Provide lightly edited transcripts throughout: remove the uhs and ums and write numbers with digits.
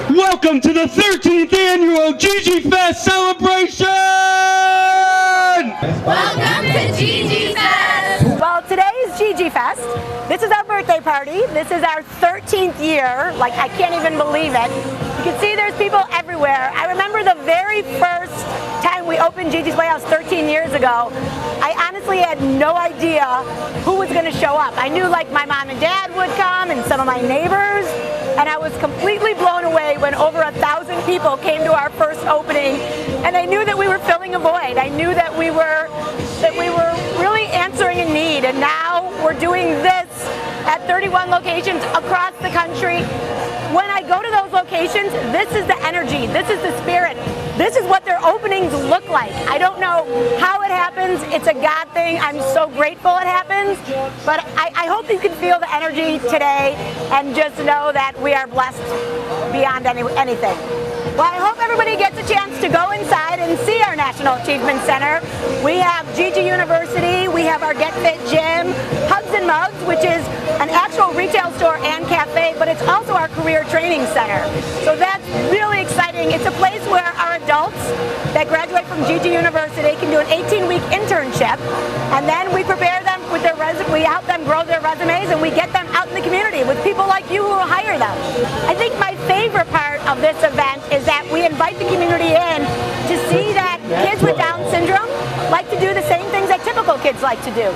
Welcome to the 13th annual GiGi Fest celebration! Welcome to GiGi Fest! Well, today is GiGi Fest. This is our birthday party. This is our 13th year. Like, I can't even believe it. You can see there's people everywhere. I remember the very first time we opened GiGi's Playhouse 13 years ago. I honestly had no idea who was going to show up. I knew like my mom and dad would come and some of my neighbors, and I was completely blown away when over 1,000 people came to our first opening, and I knew that we were filling a void. I knew that we were really answering a need, and now we're doing this at 31 locations across the country. When I go to those locations, this is the energy, this is the spirit, this is what their openings look like. I don't know how it happens, it's a God thing, I'm so grateful it happens, but I hope you can feel the energy today and just know that we are blessed beyond anything. Well, I hope everybody gets a chance to go inside and see our National Achievement Center. We have GiGi University, we have our Get Fit Gym, Hugs and Mugs, which is an actual retail store and cafe, but it's also our career training center. So that's really exciting. It's a place where our adults that graduate from GiGi University can do an 18-week internship, and then we prepare them with their we help them grow their resumes, and we get them out in the community with people like you who will hire them. I think my favorite part of this event is that we invite the community in to see that kids with Down syndrome like to do the same things that typical kids like to do.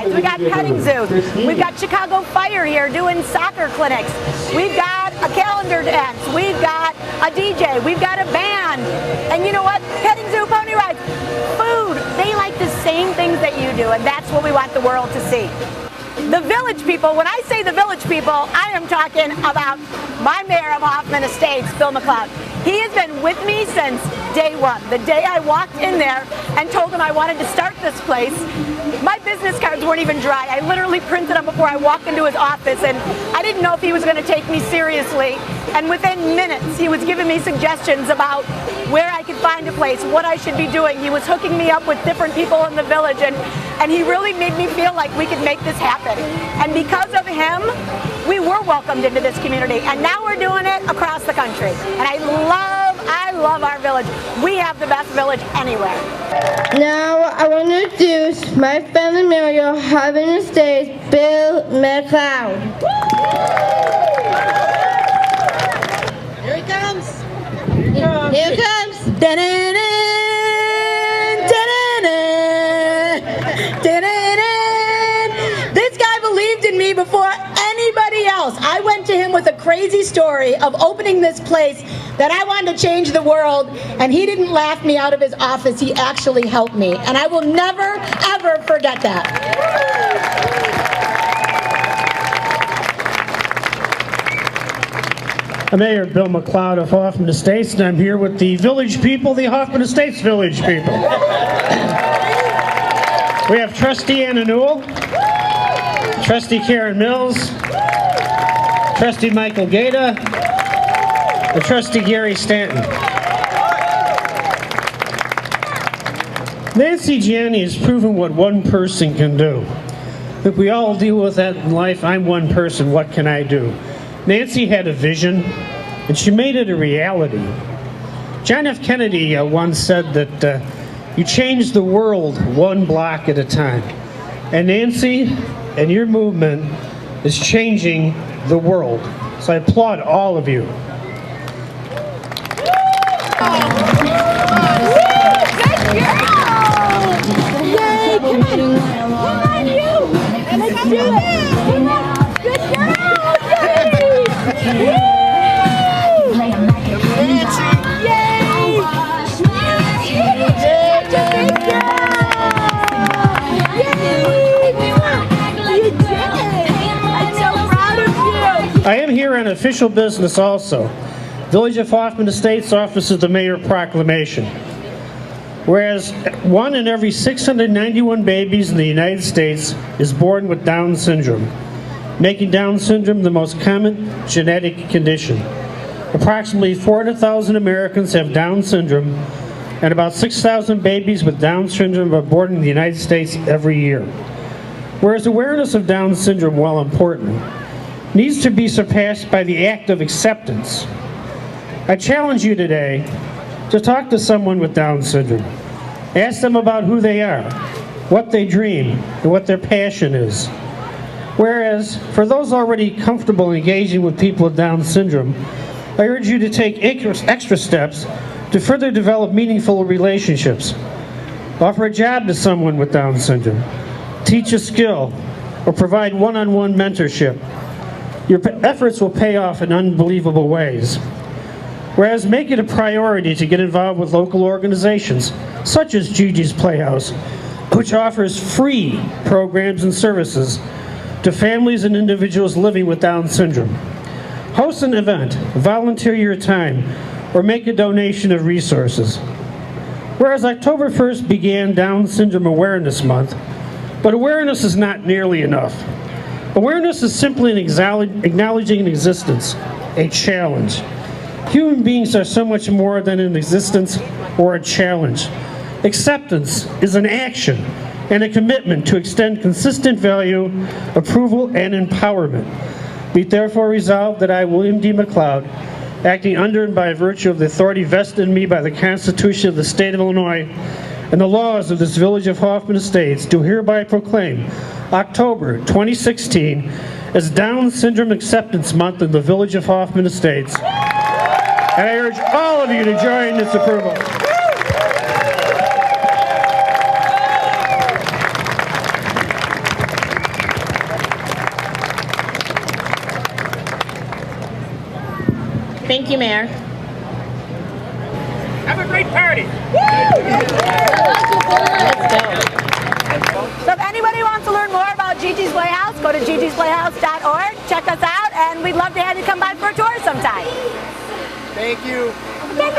We got petting zoos. We've got Chicago Fire here doing soccer clinics. We've got a calendar dance. We've got a DJ. We've got a band. And you know what? Petting zoo, pony rides, food. They like the same things that you do, and that's what we want the world to see. The village people, when I say the village people, I am talking about my mayor of Hoffman Estates, Bill McLeod. He has been with me since day one. The day I walked in there and told him I wanted to start this place, my business cards weren't even dry. I literally printed them before I walked into his office, and I didn't know if he was going to take me seriously. And within minutes, he was giving me suggestions about where I could find a place, what I should be doing. He was hooking me up with different people in the village, and he really made me feel like we could make this happen. And because of him, we were welcomed into this community, and now we're doing it across the country. And I love our village. We have the best village anywhere. Now I want to introduce my family member of Hoffman Estates, Bill McLeod. Here he comes. Here he comes. This guy believed in me before anybody else. I went to him with a crazy story of opening this place that I wanted to change the world, and he didn't laugh me out of his office. He actually helped me, and I will never, ever forget that. I'm Mayor Bill McLeod of Hoffman Estates, and I'm here with the village people, the Hoffman Estates village people. We have Trustee Anna Newell, Trustee Karen Mills, Trustee Michael Gaeta, and Trustee Gary Stanton. Nancy Gianni has proven what one person can do. Look, we all deal with that in life. I'm one person, what can I do? Nancy had a vision, and she made it a reality. John F. Kennedy once said that you change the world one block at a time. And Nancy and your movement is changing the world. So I applaud all of you. Yay! Come on, you! Let's do it! we're on official business also. Village of Hoffman Estates offices the mayor proclamation. Whereas 1 in every 691 babies in the United States is born with Down syndrome, making Down syndrome the most common genetic condition. Approximately 400,000 Americans have Down syndrome, and about 6,000 babies with Down syndrome are born in the United States every year. Whereas awareness of Down syndrome, while important, needs to be surpassed by the act of acceptance. I challenge you today to talk to someone with Down syndrome. Ask them about who they are, what they dream, and what their passion is. Whereas, for those already comfortable engaging with people with Down syndrome, I urge you to take extra steps to further develop meaningful relationships. Offer a job to someone with Down syndrome, teach a skill, or provide one-on-one mentorship. Your efforts will pay off in unbelievable ways. Whereas, make it a priority to get involved with local organizations, such as GiGi's Playhouse, which offers free programs and services to families and individuals living with Down syndrome. Host an event, volunteer your time, or make a donation of resources. Whereas October 1st began Down Syndrome Awareness Month, but awareness is not nearly enough. Awareness is simply an acknowledging an existence, a challenge. Human beings are so much more than an existence or a challenge. Acceptance is an action and a commitment to extend consistent value, approval, and empowerment. Be it therefore resolved that I, William D. McLeod, acting under and by virtue of the authority vested in me by the Constitution of the State of Illinois and the laws of this Village of Hoffman Estates, do hereby proclaim October 2016 as Down Syndrome Acceptance Month in the Village of Hoffman Estates. And I urge all of you to join this approval. Thank you, Mayor. Have a great party. Let's go. So if anybody wants to learn more about GiGi's Playhouse, go to gigisplayhouse.org, check us out, and we'd love to have you come by for a tour sometime. Thank you.